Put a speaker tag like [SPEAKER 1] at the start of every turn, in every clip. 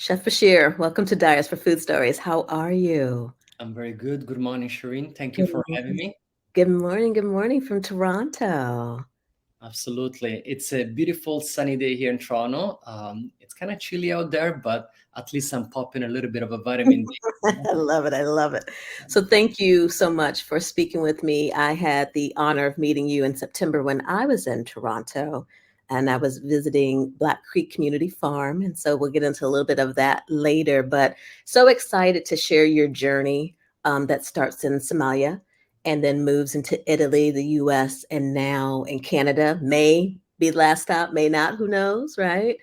[SPEAKER 1] Chef Bashir, welcome to Diaspora Food Stories. How are you?
[SPEAKER 2] I'm very good. Good morning, Shireen. Thank you
[SPEAKER 1] Good
[SPEAKER 2] for having
[SPEAKER 1] morning.
[SPEAKER 2] me.
[SPEAKER 1] Good morning from Toronto.
[SPEAKER 2] Absolutely. It's a beautiful sunny day here in Toronto. It's kind of chilly out there, but at least I'm popping a little bit of a vitamin D.
[SPEAKER 1] I love it. I love it. So, thank you so much for speaking with me. I had the honor of meeting you in September when I was in Toronto and I was visiting Black Creek Community Farm. And so, we'll get into a little bit of that later. But so excited to share your journey that starts in Somalia and then moves into Italy, the US, and now in Canada. May be the last stop, may not, who knows, right?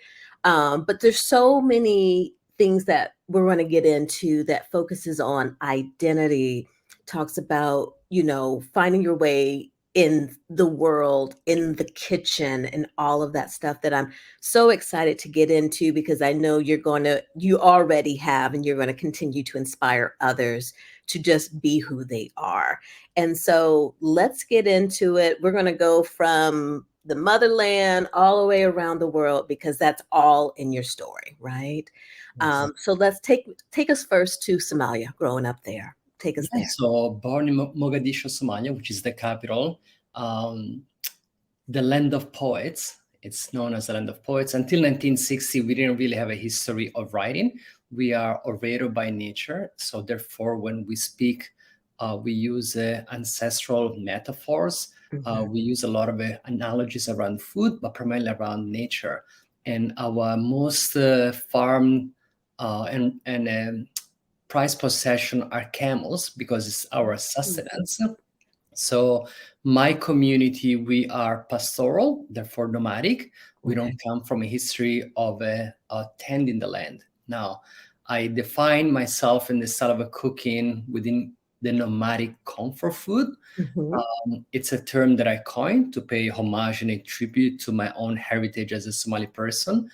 [SPEAKER 1] But there's so many things that we're going to get into that focuses on identity, talks about, finding your way in the world, in the kitchen, and all of that stuff that I'm so excited to get into because I know you already have, and you're going to continue to inspire others to just be who they are. And so let's get into it. We're going to go from the motherland all the way around the world because that's all in your story, right?
[SPEAKER 2] Yes.
[SPEAKER 1] So let's take us first to Somalia, growing up there. Take us
[SPEAKER 2] Yeah,
[SPEAKER 1] there.
[SPEAKER 2] so born in Mogadishu, Somalia, which is the capital, um, the land of poets. It's known as the land of poets. Until 1960, we didn't really have a history of writing. We are orator by nature. So therefore, when we speak, we use ancestral metaphors.
[SPEAKER 1] Mhm.
[SPEAKER 2] We use a lot of analogies around food, but primarily around nature. And our most farm and prized possession are camels because it's our
[SPEAKER 1] Mhm.
[SPEAKER 2] sustenance. So my community, we are pastoral, therefore nomadic. We don't
[SPEAKER 1] Okay.
[SPEAKER 2] come from a history of tending the land. Now, I define myself in the style of a cooking within the nomadic comfort food.
[SPEAKER 1] Mhm.
[SPEAKER 2] It's a term that I coined to pay homage and a tribute to my own heritage as a Somali person.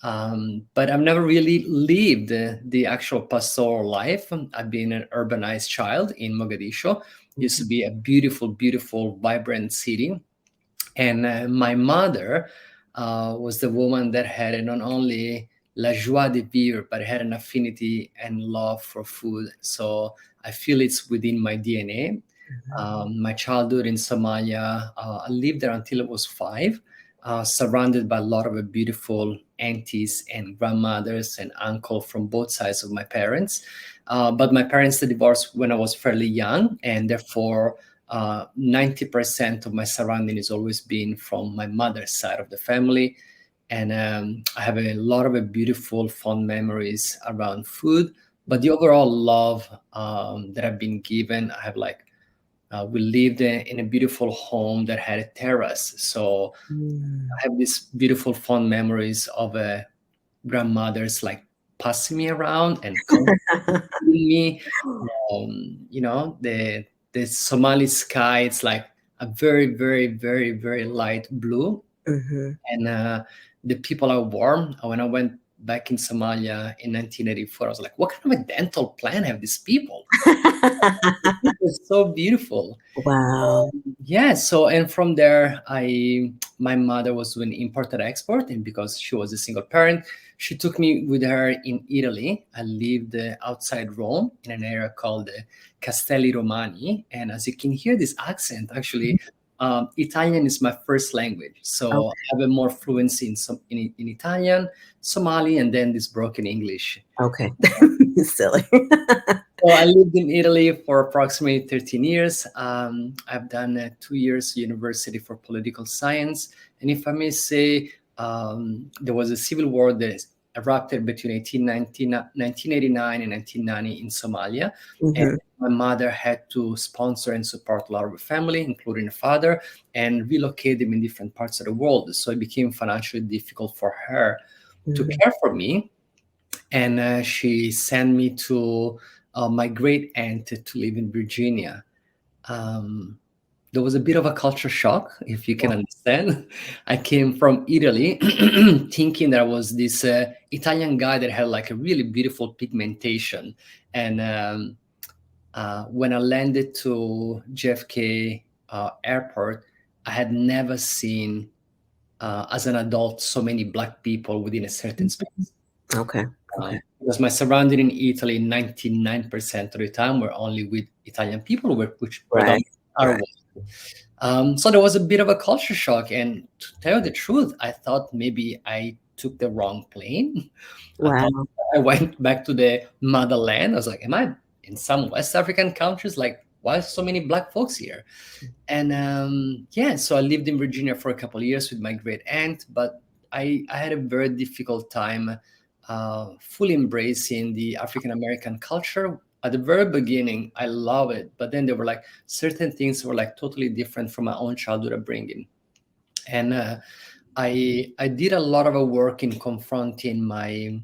[SPEAKER 2] But I've never really lived the actual pastoral life. I've been an urbanized child in Mogadishu. Used to
[SPEAKER 1] Mhm.
[SPEAKER 2] be a beautiful, beautiful, vibrant city. And my mother was the woman that had not only la joie de vivre, but had an affinity and love for food. So I feel it's within my DNA.
[SPEAKER 1] Mhm.
[SPEAKER 2] My childhood in Somalia, I lived there until I was 5, surrounded by a lot of beautiful aunties and grandmothers and uncle from both sides of my parents. But my parents divorced when I was fairly young, and therefore 90% of my surrounding has always been from my mother's side of the family. And I have a lot of beautiful, fond memories around food. But the overall love that I've been given, I have like we lived in a beautiful home that had a terrace. So
[SPEAKER 1] Mm.
[SPEAKER 2] I have these beautiful, fond memories of grandmothers like passing me around and comforting me. The Somali sky, it's like a very, very, very, very light blue,
[SPEAKER 1] Mhm.
[SPEAKER 2] and the people are warm. When I went back in Somalia in 1984, I was like, what kind of a dental plan have these people? It's so beautiful.
[SPEAKER 1] Wow.
[SPEAKER 2] Yeah, so and from there, I my mother was doing import and export, and because she was a single parent, she took me with her in Italy. I lived outside Rome in an area called Castelli Romani, and as you can hear this accent, actually, Italian is my first language,
[SPEAKER 1] Oh,
[SPEAKER 2] so I have a more fluency in Italian, Somali, and then this broken English.
[SPEAKER 1] okay. Silly.
[SPEAKER 2] So I lived in Italy for approximately 13 years. I've done 2 years university for political science. And if I may say, there was a civil war that erupted between 1989 and 1990 in Somalia. And
[SPEAKER 1] Mhm.
[SPEAKER 2] my mother had to sponsor and support a lot of the family, including a father, and relocate them in different parts of the world. So it became financially difficult for her to
[SPEAKER 1] Mhm.
[SPEAKER 2] care for me, and she sent me to my great aunt to live in Virginia. Um, there was a bit of a culture shock, if you can understand. I came from Italy thinking there was this Italian guy that had like a really beautiful pigmentation. And when I landed to JFK airport, I had never seen, as an adult, so many Black people within a certain space.
[SPEAKER 1] Okay. Okay.
[SPEAKER 2] Because my surrounding in Italy, 99% of the time, were only with Italian people, which
[SPEAKER 1] Right.
[SPEAKER 2] predominantly are
[SPEAKER 1] Right.
[SPEAKER 2] white. So there was a bit of a culture shock. And to tell you the truth, I thought maybe I took the wrong plane. I thought
[SPEAKER 1] Wow.
[SPEAKER 2] I went back to the motherland. I was like, am I in some West African countries? Like, why so many Black folks here? And yeah, so I lived in Virginia for a couple of years with my great aunt, but I had a very difficult time fully embracing the African American culture. At the very beginning, I love it, but then there were like certain things were like totally different from my own childhood upbringing, and I did a lot of work in confronting my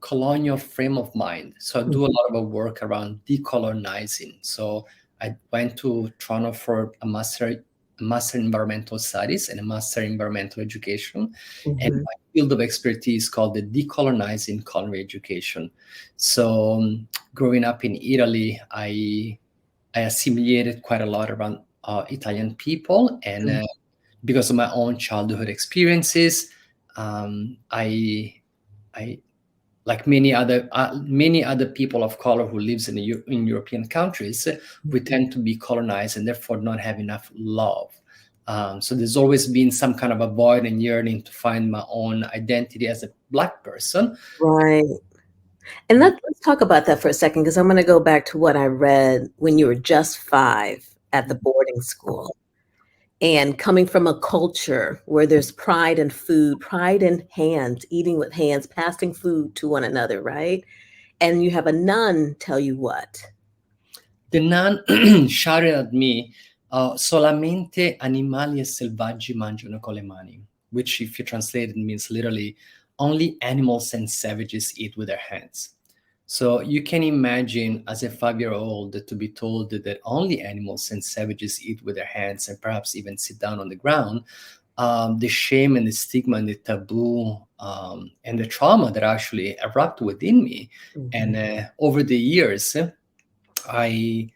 [SPEAKER 2] colonial frame of mind. So I do a
[SPEAKER 1] Mhm.
[SPEAKER 2] lot of work around decolonizing. So I went to Toronto for a master in environmental studies and a master in environmental education. And
[SPEAKER 1] Mhm.
[SPEAKER 2] my field of expertise is called the decolonizing culinary education. So growing up in Italy, I assimilated quite a lot around Italian people, and
[SPEAKER 1] Mm.
[SPEAKER 2] because of my own childhood experiences, I like many other people of color who lives in European countries, we tend to be colonized and therefore not have enough love. So there's always been some kind of a void and yearning to find my own identity as a Black person.
[SPEAKER 1] Right. And let's talk about that for a second, because I'm going to go back to what I read when you were just 5 at the boarding school. And coming from a culture where there's pride in food, pride in hands, eating with hands, passing food to one another, right? And you have a nun tell you what?
[SPEAKER 2] The nun shouted at me, solamente animali e selvaggi mangiano con le mani, which, if you translate it, means literally only animals and savages eat with their hands. So you can imagine, as a 5-year-old, to be told that only animals and savages eat with their hands and perhaps even sit down on the ground. The shame and the stigma and the taboo and the trauma that actually erupt within me.
[SPEAKER 1] Mhm.
[SPEAKER 2] And over the years, I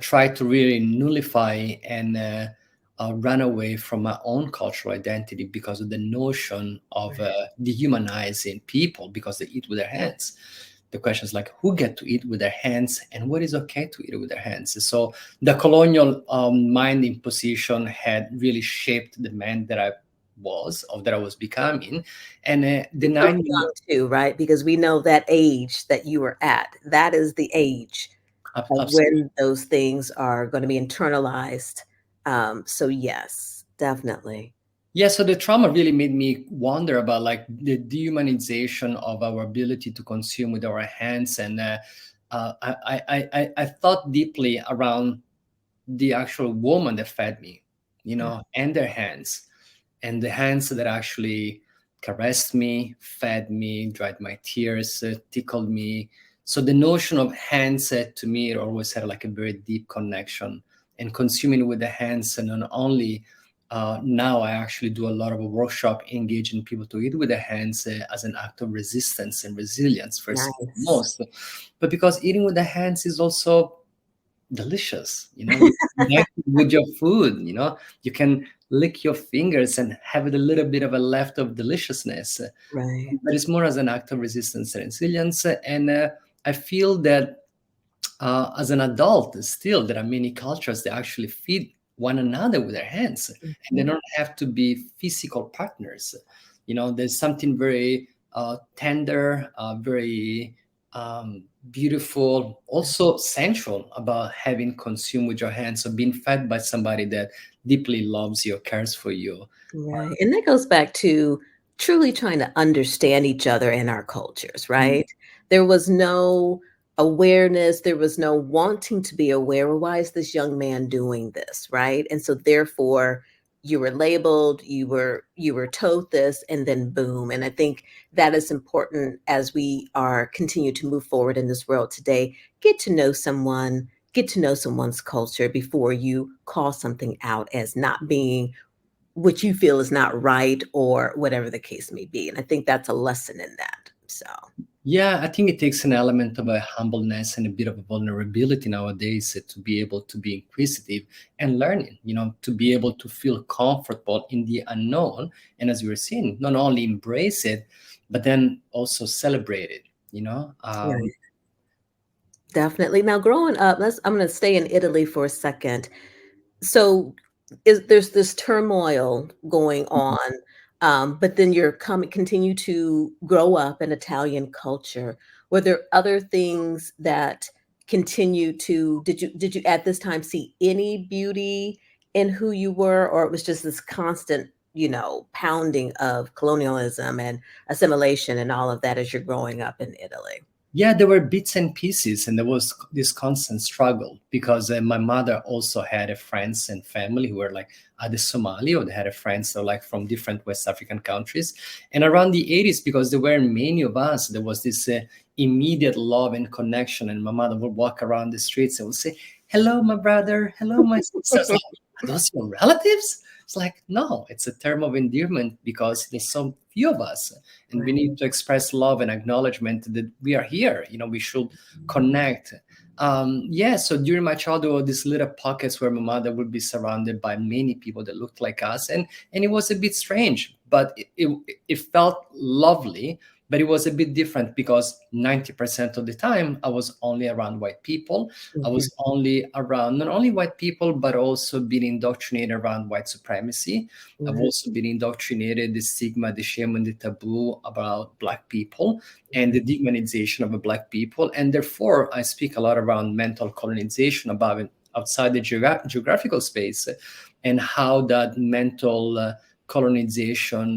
[SPEAKER 2] tried to really nullify and run away from my own cultural identity because of the notion of dehumanizing people because they eat with their hands. The question is like, who get to eat with their hands and what is okay to eat with their hands? So the colonial mind imposition had really shaped the man that I was, or that I was becoming, and
[SPEAKER 1] You're so
[SPEAKER 2] denying me.
[SPEAKER 1] young too, right? Because we know that age that you were at, that is the age of
[SPEAKER 2] Absolutely.
[SPEAKER 1] when those things are going to be internalized. So yes, definitely.
[SPEAKER 2] Yeah, so the trauma really made me wonder about like the dehumanization of our ability to consume with our hands, and I thought deeply around the actual woman that fed me,
[SPEAKER 1] Mm.
[SPEAKER 2] and their hands, and the hands that actually caressed me, fed me, dried my tears, tickled me. So the notion of hands to me, it always had like a very deep connection. And consuming with the hands, and not only now I actually do a lot of a workshop engaging people to eat with their hands as an act of resistance and resilience, first and
[SPEAKER 1] Nice.
[SPEAKER 2] foremost. But because eating with the hands is also delicious, you connect with your food, you can lick your fingers and have it a little bit of a left of deliciousness,
[SPEAKER 1] Right.
[SPEAKER 2] but it's more as an act of resistance and resilience. And I feel that as an adult still there are many cultures that actually feed one another with their hands, and they
[SPEAKER 1] Mhm.
[SPEAKER 2] don't have to be physical partners. There's something very tender, very beautiful, also sensual about having consumed with your hands, or being fed by somebody that deeply loves you, cares for you.
[SPEAKER 1] Right, and that goes back to truly trying to understand each other and our cultures, right? There was no awareness, there was no wanting to be aware, "Well, why is this young man doing this?" Right? And so therefore, you were labeled, you were told this, and then boom, and I think that is important as we are continue to move forward in this world today. Get to know someone's culture before you call something out as not being what you feel is not right or whatever the case may be, and I think that's a lesson in that, so
[SPEAKER 2] Yeah, I think it takes an element of a humbleness and a bit of a vulnerability nowadays to be able to be inquisitive and learning, to be able to feel comfortable in the unknown. And as we were saying, not only embrace it, but then also celebrate it,
[SPEAKER 1] Right. Definitely. Now, growing up, I'm going to stay in Italy for a second. So there's this turmoil going on, but then you're coming continue to grow up in Italian culture. Were there other things that continue to did you at this time see any beauty in who you were, or it was just this constant, pounding of colonialism and assimilation and all of that as you're growing up in Italy?
[SPEAKER 2] Yeah, there were bits and pieces, and there was this constant struggle because my mother also had a friends and family who were like either Somali, or they had a friends that were like from different West African countries. And around the 80s, because there weren't many of us, there was this immediate love and connection. And my mother would walk around the streets and would say, "Hello, my brother. Hello, my sister." It's like, "Are those your relatives?" It's like, no, it's a term of endearment because there's so few of us, and we
[SPEAKER 1] Right.
[SPEAKER 2] need to express love and acknowledgement that we are here. We should connect. Yeah, so during my childhood, these little pockets where my mother would be surrounded by many people that looked like us, and it was a bit strange, but it felt lovely. But it was a bit different because 90% of the time I was only around white people. I
[SPEAKER 1] Mhm,
[SPEAKER 2] was only around not only white people, but also being indoctrinated around white supremacy. I've
[SPEAKER 1] mhm,
[SPEAKER 2] also been indoctrinated the stigma, the shame, and the taboo about Black people and
[SPEAKER 1] mhm,
[SPEAKER 2] the demonization of the Black people. And therefore, I speak a lot around mental colonization about it outside the geographical space, and how that mental colonization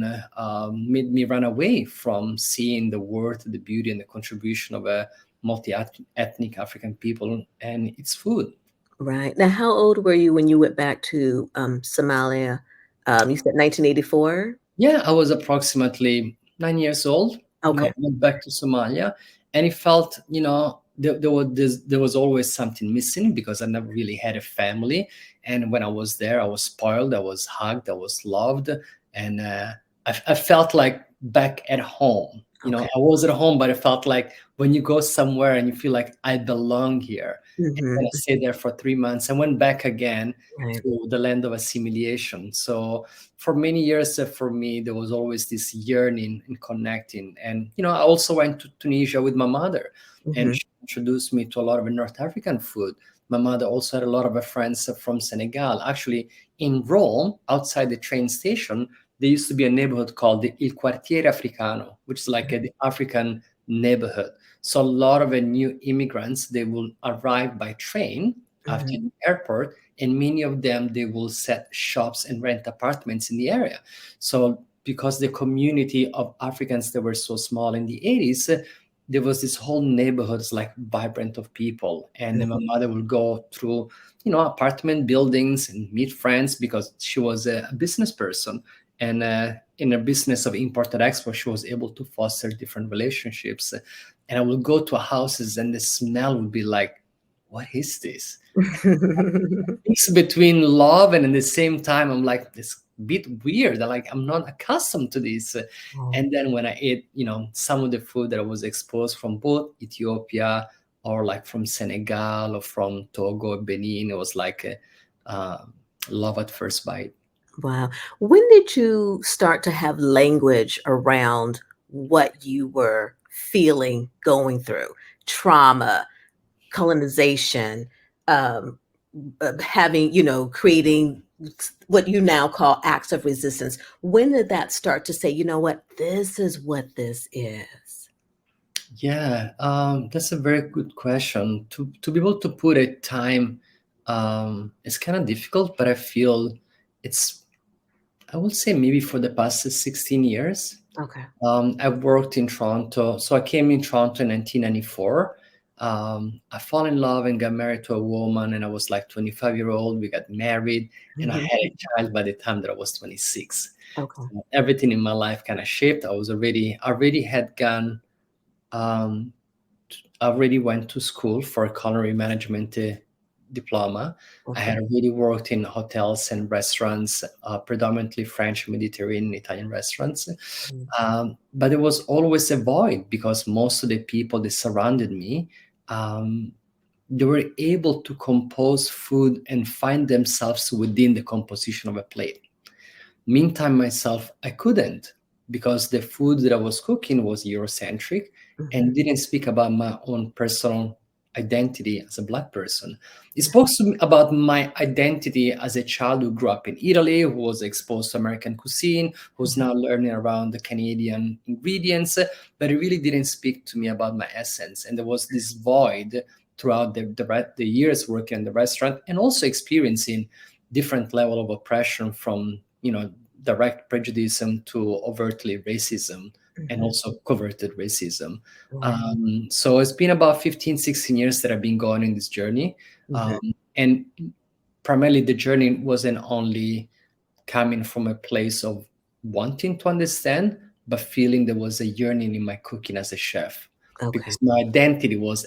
[SPEAKER 2] made me run away from seeing the worth, the beauty, and the contribution of a multi-ethnic African people and its food.
[SPEAKER 1] right. Now, how old were you when you went back to, Somalia? You said 1984?
[SPEAKER 2] Yeah, I was approximately 9 years old when I
[SPEAKER 1] Okay.
[SPEAKER 2] went back to Somalia, and it felt, there was always something missing because I never really had a family. And when I was there, I was spoiled, I was hugged, I was loved, and I felt like back at home.
[SPEAKER 1] Okay.
[SPEAKER 2] I was at home, but I felt like when you go somewhere and you feel like I belong here. And then
[SPEAKER 1] Mhm.
[SPEAKER 2] I stayed there for 3 months. I went back again
[SPEAKER 1] Right.
[SPEAKER 2] to the land of assimilation. So for many years, for me, there was always this yearning and connecting. And I also went to Tunisia with my mother, and
[SPEAKER 1] Mhm.
[SPEAKER 2] she introduced me to a lot of North African food. My mother also had a lot of her friends from Senegal. Actually, in Rome, outside the train station, there used to be a neighborhood called the Il Quartiere Africano, which is like the African neighborhood. So a lot of the new immigrants, they will arrive by train after
[SPEAKER 1] Mhm.
[SPEAKER 2] the airport, and many of them, they will set shops and rent apartments in the area. So because the community of Africans that were so small in the 80s, there was this whole neighborhood like vibrant of people. And then my
[SPEAKER 1] Mhm.
[SPEAKER 2] mother would go through apartment buildings and meet friends because she was a business person. And in a business of import and export, she was able to foster different relationships. And I would go to houses and the smell would be like, what is this? Mix between love and at the same time I'm like, this bit weird. I'm not accustomed to this.
[SPEAKER 1] Oh,
[SPEAKER 2] And then when I ate some of the food that I was exposed from both Ethiopia or like from Senegal or from Togo, Benin, it was like a love at first bite.
[SPEAKER 1] wow. When did you start to have language around what you were feeling, going through? Trauma, colonization, um, having, creating what you now call acts of resistance. When did that start to say, you know what, this is what this is?
[SPEAKER 2] Yeah, that's a very good question. To be able to put a time, it's kind of difficult, but I feel it's, I would say maybe for the past 16 years.
[SPEAKER 1] Okay.
[SPEAKER 2] I've worked in Toronto. So I came in Toronto in 1994. I fell in love and got married to a woman, and I was like 25-year-old. We got married, and I
[SPEAKER 1] Mhm.
[SPEAKER 2] had a child by the time that I was 26.
[SPEAKER 1] Okay.
[SPEAKER 2] So everything in my life kind of shifted. I already had gone, um, I already went to school for a culinary management diploma. I
[SPEAKER 1] Okay.
[SPEAKER 2] had already worked in hotels and restaurants, predominantly French, Mediterranean, Italian restaurants.
[SPEAKER 1] Mhm.
[SPEAKER 2] But there was always a void because most of the people that surrounded me, um, they were able to compose food and find themselves within the composition of a plate. Meantime, myself, I couldn't. because the food that I was cooking was Eurocentric
[SPEAKER 1] Mhm.
[SPEAKER 2] and didn't speak about my own personal identity as a Black person. It spoke to me about my identity as a child who grew up in Italy, who was exposed to American cuisine, who's
[SPEAKER 1] Mhm.
[SPEAKER 2] now learning around the Canadian ingredients, but it really didn't speak to me about my essence. And there was this void throughout the years working in the restaurant and also experiencing different level of oppression from, direct prejudice to overtly racism and
[SPEAKER 1] Mhm.
[SPEAKER 2] also coverted racism.
[SPEAKER 1] Right.
[SPEAKER 2] So it's been about 15, 16 years that I've been going in this journey.
[SPEAKER 1] Mhm.
[SPEAKER 2] And primarily the journey wasn't only coming from a place of wanting to understand, but feeling there was a yearning in my cooking as a chef,
[SPEAKER 1] Okay.
[SPEAKER 2] because my identity was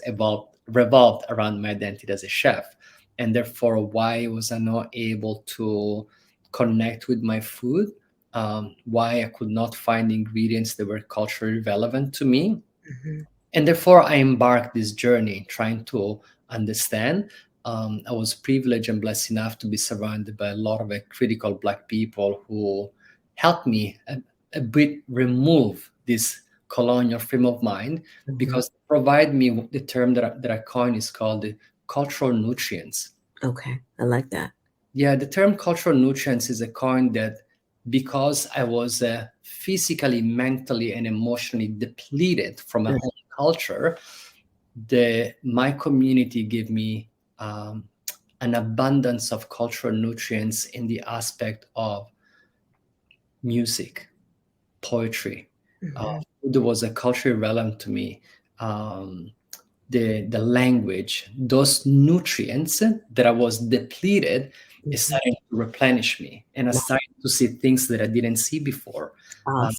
[SPEAKER 2] revolved around my identity as a chef. And therefore, why was I not able to connect with my food? Why I could not find ingredients that were culturally relevant to me,
[SPEAKER 1] Mhm.
[SPEAKER 2] and therefore I embarked this journey trying to understand. I was privileged and blessed enough to be surrounded by a lot of critical Black people who helped me a bit remove this colonial frame of mind,
[SPEAKER 1] Mhm.
[SPEAKER 2] because they provide me with the term that I coined is called the cultural nutrients.
[SPEAKER 1] Okay. I like that.
[SPEAKER 2] Yeah, the term cultural nutrients is a coin that, because I was physically, mentally, and emotionally depleted from my
[SPEAKER 1] Mm.
[SPEAKER 2] own culture, my community gave me um, an abundance of cultural nutrients in the aspect of music, poetry.
[SPEAKER 1] Mhm.
[SPEAKER 2] Food was a culturally relevant to me. Um, the language, those nutrients that I was depleted, is
[SPEAKER 1] Mhm.
[SPEAKER 2] starting to replenish me, and I started to see things that I didn't see before.
[SPEAKER 1] Awesome.